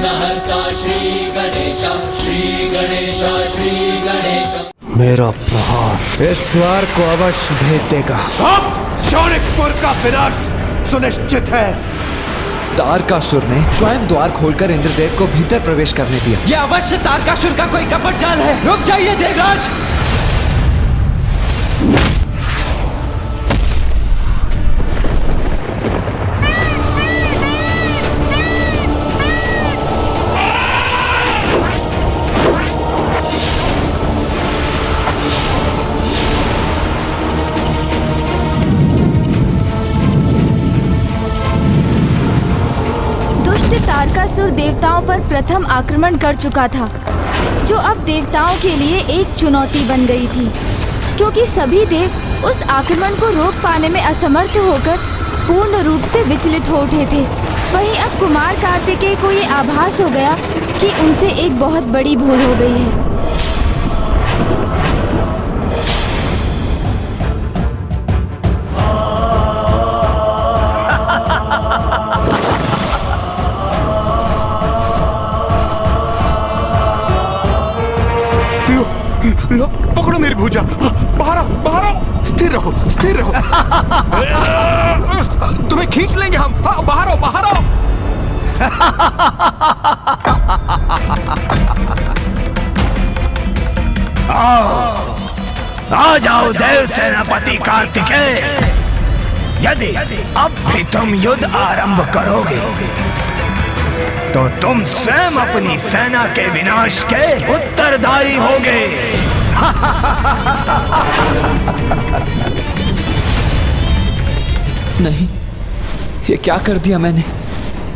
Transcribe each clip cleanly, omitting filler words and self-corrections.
विघ्नहर्ता श्री गणेश, श्री गणेश, श्री गणेश। मेरा प्रहार इस द्वार को अवश्य भेद देगा। अब शौरिकपुर का विनाश सुनिश्चित है। तारकासुर ने स्वयं द्वार खोलकर इंद्रदेव को भीतर प्रवेश करने दिया। यह अवश्य तारकासुर का कोई कपट चाल है। रुक जाइए देवराज। तारकासुर देवताओं पर प्रथम आक्रमण कर चुका था, जो अब देवताओं के लिए एक चुनौती बन गई थी, क्योंकि सभी देव उस आक्रमण को रोक पाने में असमर्थ होकर पूर्ण रूप से विचलित हो उठे थे। वहीं अब कुमार कार्तिकेय को ये आभास हो गया कि उनसे एक बहुत बड़ी भूल हो गई है। लो, पकड़ो मेरी भुजा। बाहर आओ, बाहर आओ। स्थिर रहो, स्थिर रहो। तुम्हें खींच लेंगे हम। हाँ, बाहर आओ, बाहर आओ। आओ, आ जाओ देव सेनापति कार्तिकेय। यदि अब भी तुम युद्ध आरंभ करोगे तो तुम स्वयं अपनी सेना के विनाश के उत्तरदायी होगे। नहीं, ये क्या कर दिया मैंने?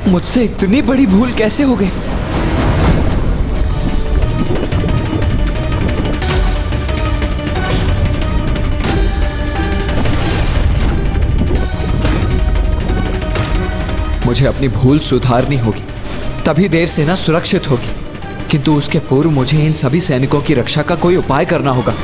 मुझसे इतनी बड़ी भूल कैसे हो गई? मुझे अपनी भूल सुधारनी होगी, तभी देवसेना सुरक्षित होगी। किंतु उसके पूर्व मुझे इन सभी सैनिकों की रक्षा का कोई उपाय करना होगा।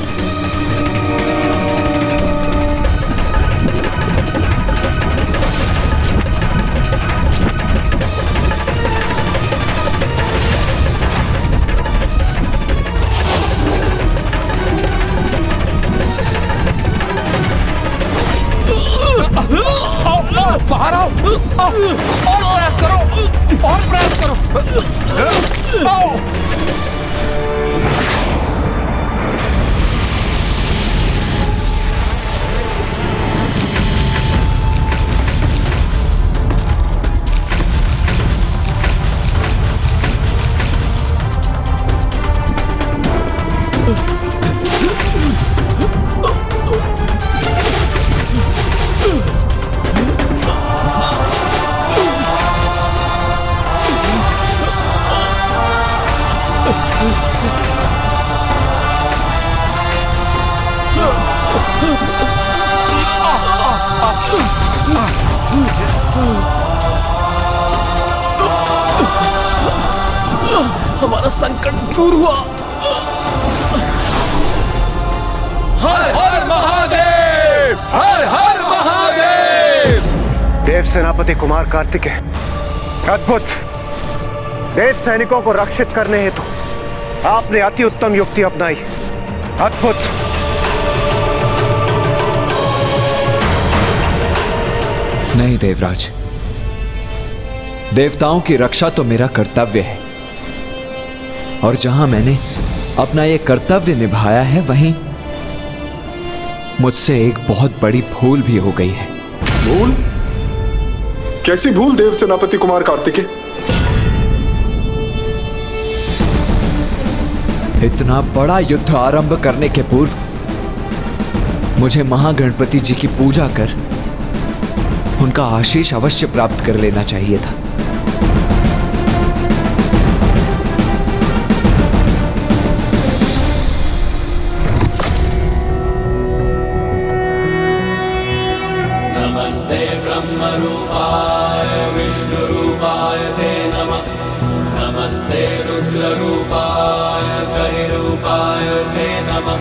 बाहर आओ, और प्रयास करो, और प्रयास करो। आओ। हमारा संकट दूर हुआ। हर हर महादेव, हर हर महादेव। देव सेनापति कुमार कार्तिकेय, अद्भुत। देव सैनिकों को रक्षित करने हेतु आपने अति उत्तम युक्ति अपनाई। अद्भुत। नहीं देवराज, देवताओं की रक्षा तो मेरा कर्तव्य है, और जहां मैंने अपना यह कर्तव्य निभाया है, वहीं मुझसे एक बहुत बड़ी भूल भी हो गई है। भूल? कैसी भूल देव सेनापति कुमार कार्तिकेय? इतना बड़ा युद्ध आरंभ करने के पूर्व मुझे महागणपति जी की पूजा कर उनका आशीष अवश्य प्राप्त कर लेना चाहिए था। नमस्ते ब्रह्मरूपाय विष्णुरूपाय ते नमः। नमस्ते रुद्ररूपाय करिरूपाय ते नमः।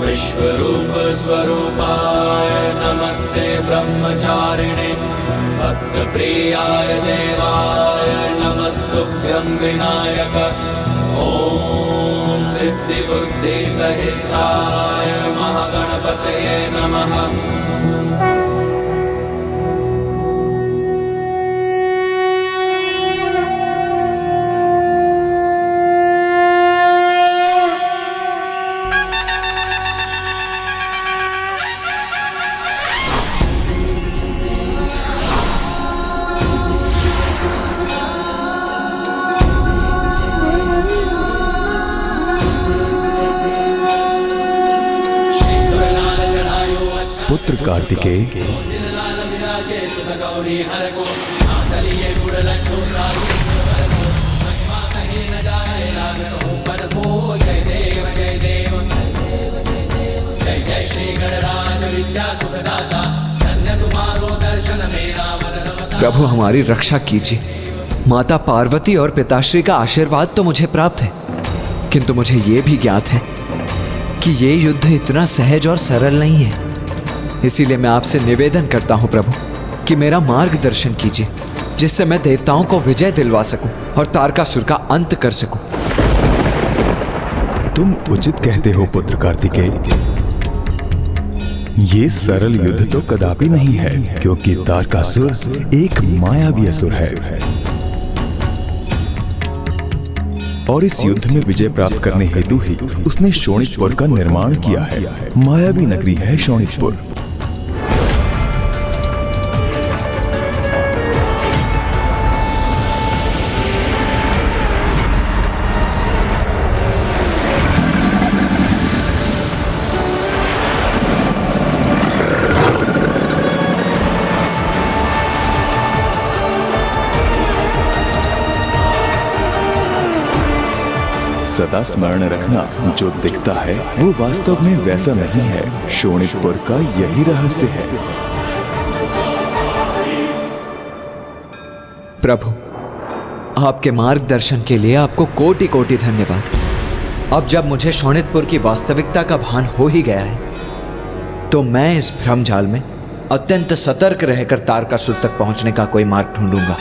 विश्वरूप स्वरूपाय नमस्ते ब्रह्मचारिणे। भक्तप्रियाय देवाय नमस्तुभ्यं। यं विनायक ॐ सिद्धिबुद्धिसहिताय महागणपतये नमः। पुत्र कार्तिकेय, प्रभु हमारी रक्षा कीजिए। माता पार्वती और पिताश्री का आशीर्वाद तो मुझे प्राप्त है, किंतु मुझे ये भी ज्ञात है कि ये युद्ध इतना सहज और सरल नहीं है। इसीलिए मैं आपसे निवेदन करता हूं प्रभु कि मेरा मार्गदर्शन कीजिए, जिससे मैं देवताओं को विजय दिलवा सकूं और तारकासुर का अंत कर सकूं। तुम उचित कहते हो पुत्र कार्तिकेय। ये सरल युद्ध तो कदापि नहीं है, क्योंकि तारकासुर एक मायावी असुर है और इस युद्ध में विजय प्राप्त करने हेतु ही उसने शोणितपुर का निर्माण किया है। मायावी नगरी है शोणितपुर। सदा स्मरण रखना, जो दिखता है वो वास्तव में वैसा नहीं है। शोणितपुर का यही रहस्य है। प्रभु, आपके मार्गदर्शन के लिए आपको कोटि कोटि धन्यवाद। अब जब मुझे शोणितपुर की वास्तविकता का भान हो ही गया है, तो मैं इस भ्रमजाल में अत्यंत सतर्क रहकर तारकासुर तक पहुंचने का कोई मार्ग ढूंढूंगा।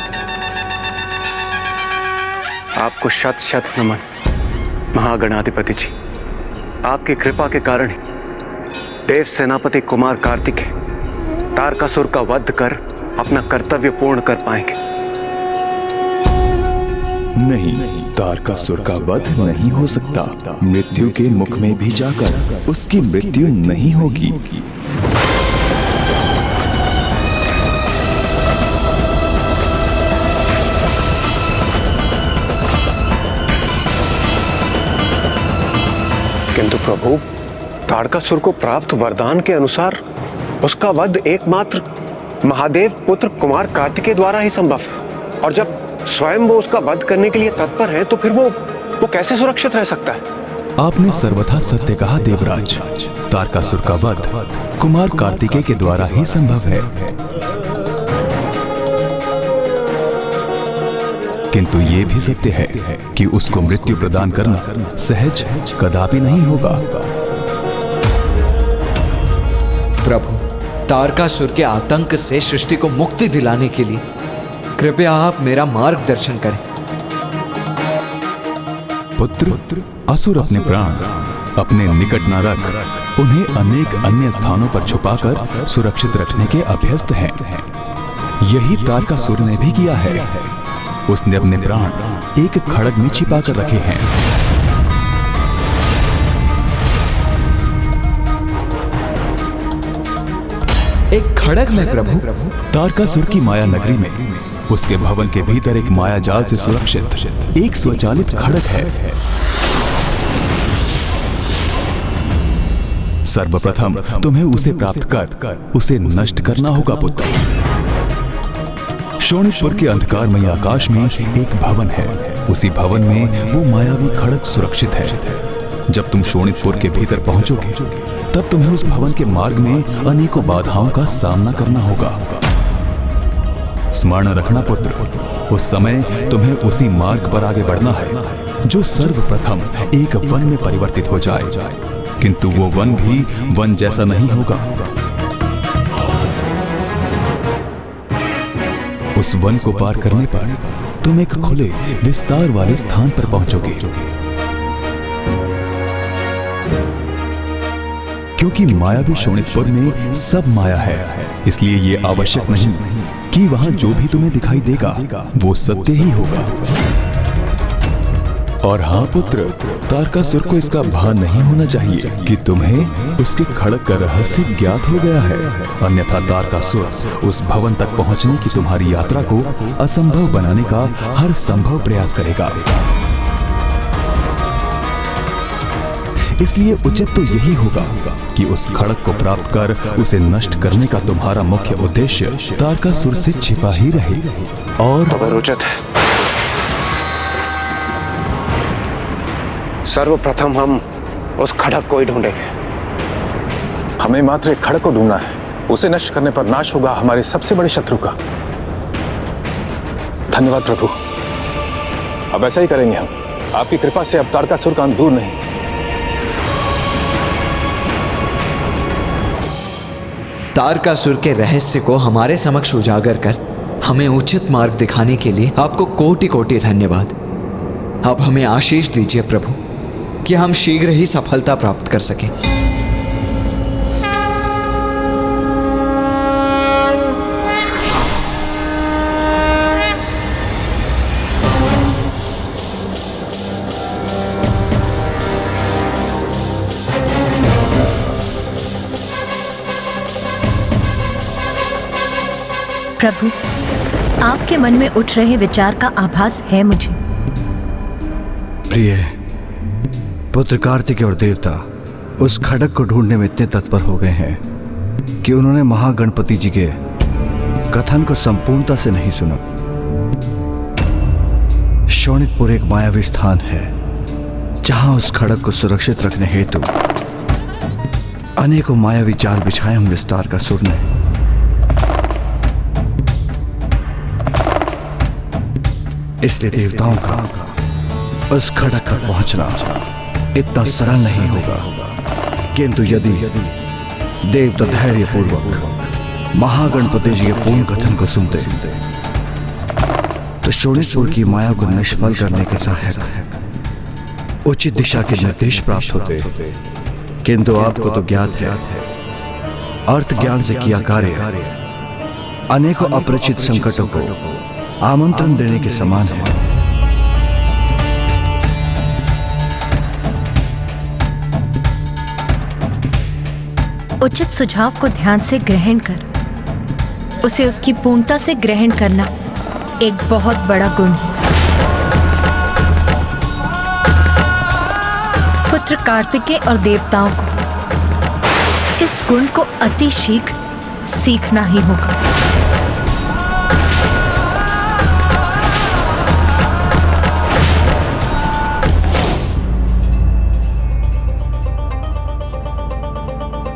आपको शत शत नमन महागणाधिपति जी। आपकी कृपा के कारण देव सेनापति कुमार कार्तिकेय तारकासुर का वध कर अपना कर्तव्य पूर्ण कर पाएंगे। नहीं, तारकासुर का वध नहीं हो सकता। मृत्यु के मुख में भी जाकर उसकी मृत्यु नहीं होगी। किंतु प्रभु, तारकासुर को प्राप्त वरदान के अनुसार उसका वध एकमात्र महादेव पुत्र कुमार कार्तिकेय द्वारा ही संभव है। और जब स्वयं वो उसका वध करने के लिए तत्पर है, तो फिर वो कैसे सुरक्षित रह सकता है? आपने सर्वथा सत्य कहा देवराज। तारकासुर का वध कुमार कार्तिकेय के द्वारा ही संभव है, किंतु ये भी सत्य है कि उसको मृत्यु प्रदान करना सहज कदापि नहीं होगा। प्रभु, तारकासुर के आतंक से सृष्टि को मुक्ति दिलाने के लिए कृपया आप मेरा मार्गदर्शन करें। पुत्र, असुर अपने प्राण अपने निकट न रख, उन्हें अनेक अन्य स्थानों पर छुपाकर सुरक्षित रखने के अभ्यस्त हैं। यही तारकासुर ने भी किया है। उसने अपने प्राण एक खड़ग में छिपा कर रखे हैं। एक खड़ग में प्रभु? तारकासुर की माया नगरी में उसके भवन के भीतर एक माया जाल से सुरक्षित एक स्वचालित खड़ग है। सर्वप्रथम तुम्हें उसे प्राप्त कर उसे नष्ट करना होगा पुत्र। शोणितपुर के अंधकारमय आकाश में एक भवन है। उसी भवन में वो मायावी खड़ग सुरक्षित है। जब तुम शोणितपुर के भीतर पहुंचोगे, तब तुम्हें उस भवन के मार्ग में अनेकों बाधाओं का सामना करना होगा। स्मरण रखना पुत्र, उस समय तुम्हें उसी मार्ग पर आगे बढ़ना है जो सर्वप्रथम एक वन में परिवर्तित हो जाए, किंतु वो वन भी वन जैसा नहीं होगा। उस वन को पार करने पर तुम एक खुले विस्तार वाले स्थान पर पहुंचोगे। क्योंकि मायावी शोणितपुर में सब माया है, इसलिए ये आवश्यक नहीं कि वहां जो भी तुम्हें दिखाई देगा वो सत्य ही होगा। और हाँ पुत्र, तारकासुर को इसका भान नहीं होना चाहिए कि तुम्हें उसके खड़ग का रहस्य ज्ञात हो गया है, अन्यथा तारकासुर उस भवन तक पहुंचने की तुम्हारी यात्रा को असंभव बनाने का हर संभव प्रयास करेगा। इसलिए उचित तो यही होगा कि उस खड़ग को प्राप्त कर उसे नष्ट करने का तुम्हारा मुख्य उद्देश्य तारकासुर से छिपा ही रहे। और उचित है। सर्वप्रथम हम उस खड़ग को ही ढूंढेंगे। हमें मात्र एक खड़ग को ढूंढना है, उसे नष्ट करने पर नाश होगा हमारे सबसे बड़े शत्रु का। धन्यवाद प्रभु, अब ऐसा ही करेंगे हम। आपकी कृपा से अब तारकासुर का अंत दूर नहीं। तारकासुर के रहस्य को हमारे समक्ष उजागर कर हमें उचित मार्ग दिखाने के लिए आपको कोटि कोटि धन्यवाद। अब हमें आशीष दीजिए प्रभु कि हम शीघ्र ही सफलता प्राप्त कर सकें। प्रभु, आपके मन में उठ रहे विचार का आभास है मुझे। प्रिय पुत्र कार्तिकेय और देवता उस खड़ग को ढूंढने में इतने तत्पर हो गए हैं कि उन्होंने महागणपति जी के कथन को संपूर्णता से नहीं सुना। शोणितपुर एक मायावी स्थान है जहां उस खड़ग को सुरक्षित रखने हेतु अनेकों मायावी जाल बिछाए होंगे तारकासुर ने। इसलिए देवताओं का उस खड़ग तक पहुंचना इतना सरल नहीं होगा, किंतु यदि देवता धैर्यपूर्वक महागणपति जी के पूर्ण कथन को सुनते तो शोणितपुर की माया को निष्फल करने के सहायक उचित दिशा के निर्देश प्राप्त होते। किंतु आपको तो ज्ञात है, अर्थ ज्ञान से किया कार्य अनेकों अपरिचित संकटों को आमंत्रण देने के समान है। उचित सुझाव को ध्यान से ग्रहण कर उसे उसकी पूर्णता से ग्रहण करना एक बहुत बड़ा गुण है। पुत्र कार्तिकेय और देवताओं को इस गुण को अति शीघ्र सीखना ही होगा।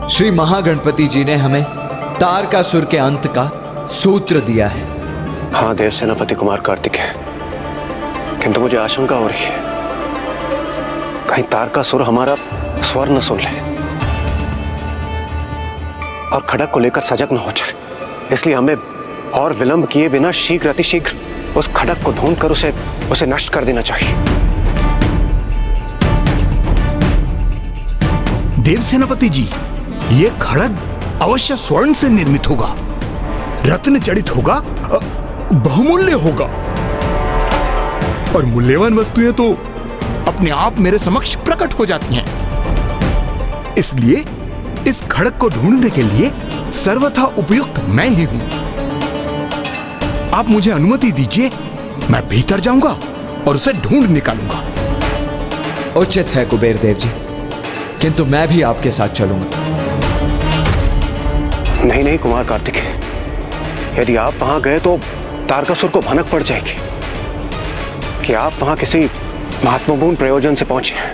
श्री महागणपति जी ने हमें तारकासुर के अंत का सूत्र दिया है। हाँ देव सेनापति कुमार कार्तिकेय, किंतु मुझे आशंका हो रही है कहीं तारकासुर हमारा स्वर न सुन ले और खड़ग को लेकर सजग न हो जाए। इसलिए हमें और विलंब किए बिना शीघ्र अतिशीघ्र उस खड़ग को ढूंढकर उसे नष्ट कर देना चाहिए। देव सेनापति जी, ये खड़ग अवश्य स्वर्ण से निर्मित होगा, रत्न जड़ित होगा, बहुमूल्य होगा और मूल्यवान वस्तुएं तो अपने आप मेरे समक्ष प्रकट हो जाती हैं। इसलिए इस खड़ग को ढूंढने के लिए सर्वथा उपयुक्त मैं ही हूं। आप मुझे अनुमति दीजिए, मैं भीतर जाऊंगा और उसे ढूंढ निकालूंगा। उचित है कुबेर देव जी, किंतु मैं भी आपके साथ चलूंगा। नहीं कुमार कार्तिकेय, यदि आप वहां गए तो तारकासुर को भनक पड़ जाएगी कि आप वहां किसी महत्वपूर्ण प्रयोजन से पहुंचे हैं।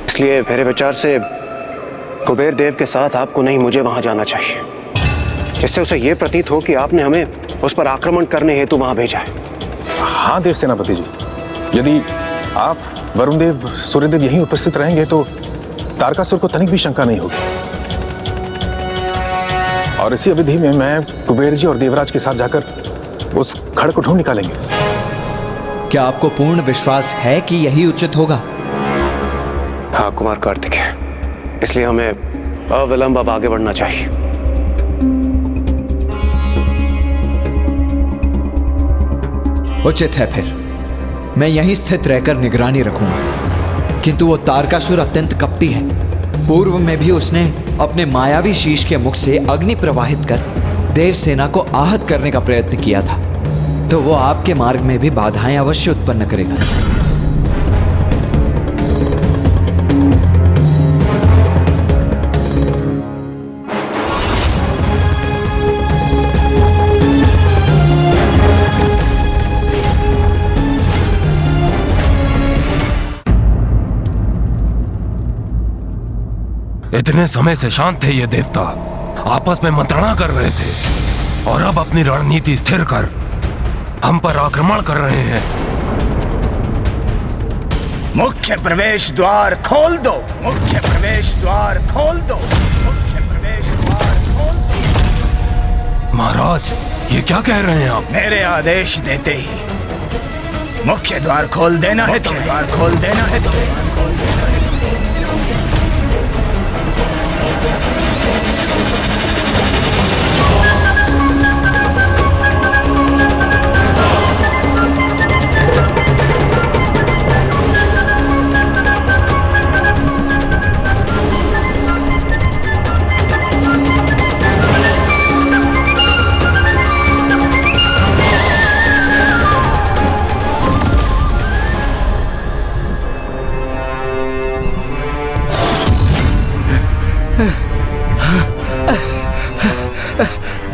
इसलिए मेरे विचार से कुबेर देव के साथ आपको नहीं, मुझे वहां जाना चाहिए, जिससे उसे यह प्रतीत हो कि आपने हमें उस पर आक्रमण करने हेतु वहां भेजा है। हाँ देव सेनापति जी, यदि आप वरुण देव, सूर्यदेव यहीं उपस्थित रहेंगे तो तारकासुर को तनिक भी शंका नहीं होगी। और इसी अवधि में मैं कुबेर जी और देवराज के साथ जाकर उस खड़ग को ढूंढ निकालेंगे। क्या आपको पूर्ण विश्वास है कि यही उचित होगा? हाँ कुमार कार्तिक, इसलिए हमें अविलंब अब आगे बढ़ना चाहिए। उचित है, फिर मैं यहीं स्थित रहकर निगरानी रखूंगा। किंतु वो तारकासुर अत्यंत कपटी है। पूर्व में भी उसने अपने मायावी शीश के मुख से अग्नि प्रवाहित कर देवसेना को आहत करने का प्रयत्न किया था, तो वो आपके मार्ग में भी बाधाएं अवश्य उत्पन्न करेगा। इतने समय से शांत थे ये देवता, आपस में मंत्रणा कर रहे थे और अब अपनी रणनीति स्थिर कर हम पर आक्रमण कर रहे हैं। मुख्य प्रवेश द्वार खोल दो, मुख्य प्रवेश द्वार खोल दो, मुख्य प्रवेश द्वार खोल दो। महाराज, ये क्या कह रहे हैं आप? मेरे आदेश देते ही मुख्य द्वार खोल देना है, तो द्वार खोल देना है, तो खोल देना है।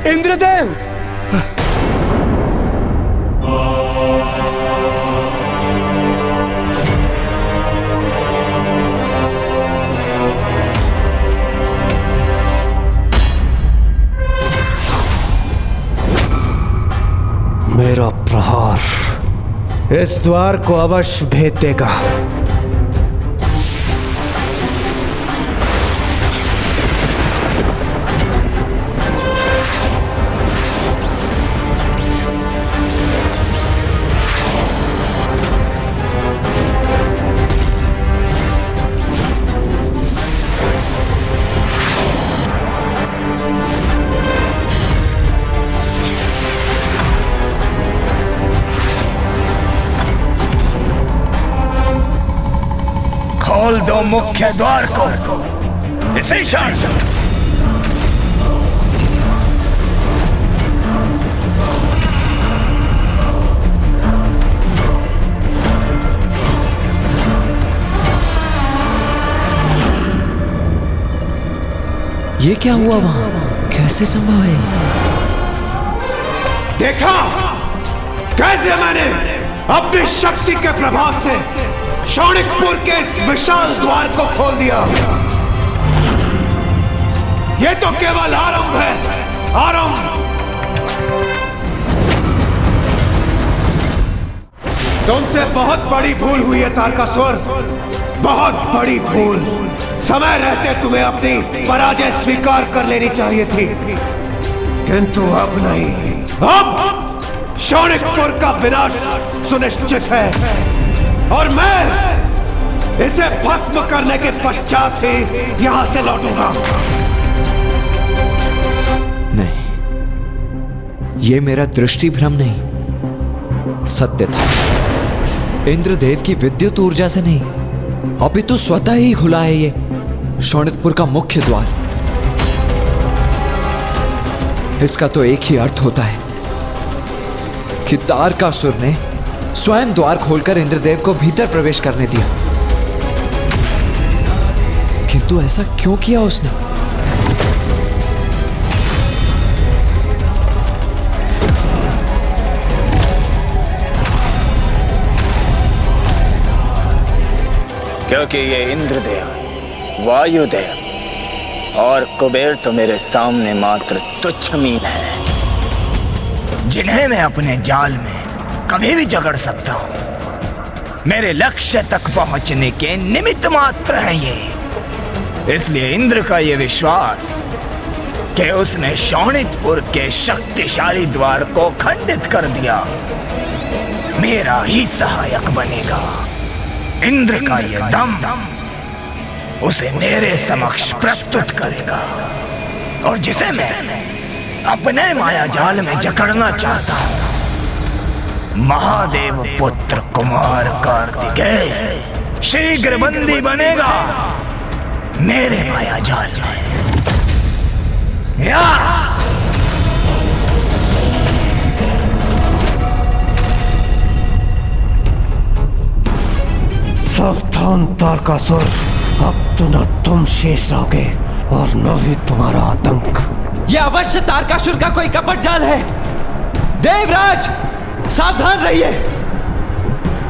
इंद्रदेव! मेरा प्रहार इस द्वार को अवश्य भेद देगा। खोल दो मुख्य द्वार को इसी क्षण। ये क्या हुआ वहां? कैसे संभव है? देखा कैसे मैंने अपनी शक्ति के प्रभाव से शौणिकपुर के इस विशाल द्वार को खोल दिया। ये तो केवल आरंभ है, आरंभ। तुमसे बहुत बड़ी भूल हुई है तारकासुर, बहुत बड़ी भूल। समय रहते तुम्हें अपनी पराजय स्वीकार कर लेनी चाहिए थी, किंतु अब नहीं। अब शौणिकपुर का विनाश सुनिश्चित है और मैं इसे भस्म करने के पश्चात ही यहां से लौटूंगा। नहीं, ये मेरा दृष्टि भ्रम नहीं, सत्य था। इंद्रदेव की विद्युत ऊर्जा से नहीं, अपितु स्वतः ही खुला है ये शौणिकपुर का मुख्य द्वार। इसका तो एक ही अर्थ होता है कि तारकासुर ने स्वयं द्वार खोलकर इंद्रदेव को भीतर प्रवेश करने दिया। किंतु ऐसा क्यों किया उसने? क्योंकि ये इंद्रदेव, वायुदेव और कुबेर तो मेरे सामने मात्र तुच्छ मीन है, जिन्हें मैं अपने जाल में कभी भी जकड़ सकता हूं। मेरे लक्ष्य तक पहुंचने के निमित्त मात्र है ये। इसलिए इंद्र का ये विश्वास कि उसने शौणिकपुर के शक्तिशाली द्वार को खंडित कर दिया मेरा ही सहायक बनेगा। इंद्र का ये दम उसे मेरे समक्ष प्रस्तुत करेगा, और जिसे मैं अपने माया जाल में जकड़ना चाहता हूं, महादेव पुत्र कुमार कार्तिकेय शीघ्र बंदी बनेगा मेरे माया जाल में। या सावधान तारकासुर, अब तो न तुम शेष रहोगे और न ही तुम्हारा आतंक। यह अवश्य तारकासुर का कोई कपट जाल है। देवराज सावधान रहिए।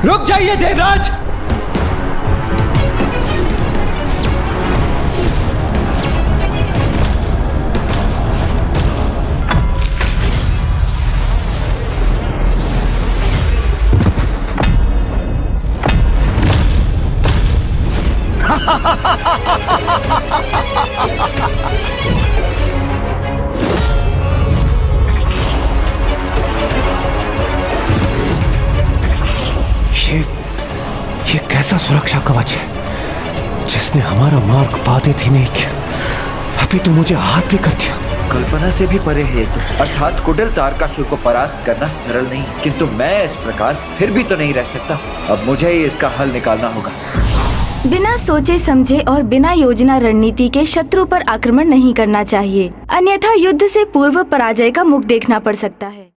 रुक जाइए देवराज। ये कैसा सुरक्षा कवच है जिसने हमारा मार्ग बाधित ही नहीं किया, अभी तो मुझे आहत भी कर दिया। कल्पना से भी परे है तो, अर्थात कुटिल तारकासुर को परास्त करना सरल नहीं, किंतु मैं इस प्रकार स्थिर भी तो नहीं रह सकता। अब मुझे ही इसका हल निकालना होगा। बिना सोचे समझे और बिना योजना रणनीति के शत्रु पर आक्रमण नहीं करना चाहिए, अन्यथा युद्ध से पूर्व पराजय का मुख देखना पड़ सकता है।